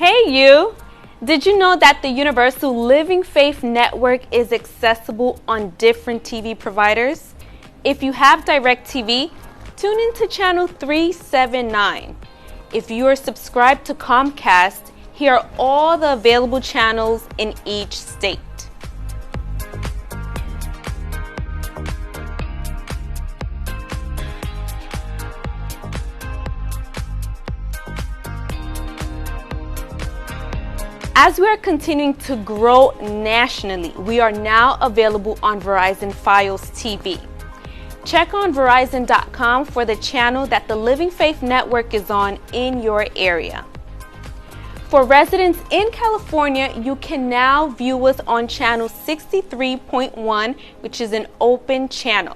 Hey you! Did you know that the Universal Living Faith Network is accessible on different TV providers? If you have DirecTV, tune into channel 379. If you are subscribed to Comcast, here are all the available channels in each state. As we are continuing to grow nationally, we are now available on Verizon Fios TV. Check on Verizon.com for the channel that the Living Faith Network is on in your area. For residents in California, you can now view us on channel 63.1, which is an open channel.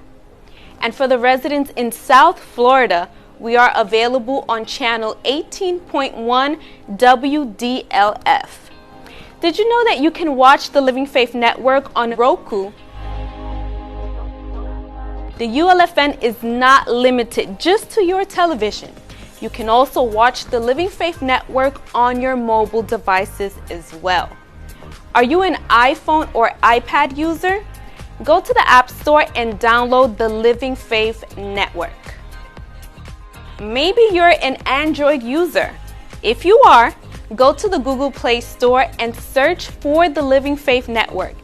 And for the residents in South Florida, we are available on channel 18.1 WDLF. Did you know that you can watch the Living Faith Network on Roku? The ULFN is not limited just to your television. You can also watch the Living Faith Network on your mobile devices as well. Are you an iPhone or iPad user? Go to the App Store and download the Living Faith Network. Maybe you're an Android user. If you are, go to the Google Play Store and search for the Living Faith Network.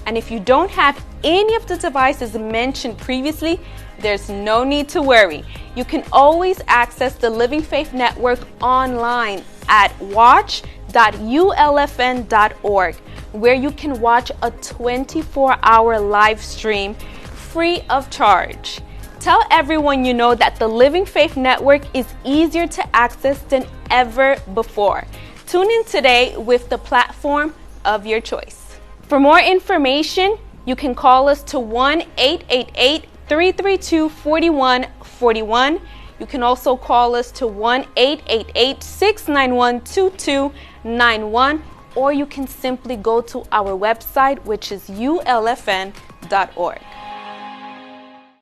And if you don't have any of the devices mentioned previously, there's no need to worry. You can always access the Living Faith Network online at watch.ulfn.org, where you can watch a 24-hour live stream free of charge. Tell everyone you know that the Living Faith Network is easier to access than ever before. Tune in today with the platform of your choice. For more information, you can call us to 1-888-332-4141. You can also call us to 1-888-691-2291, or you can simply go to our website, which is ulfn.org.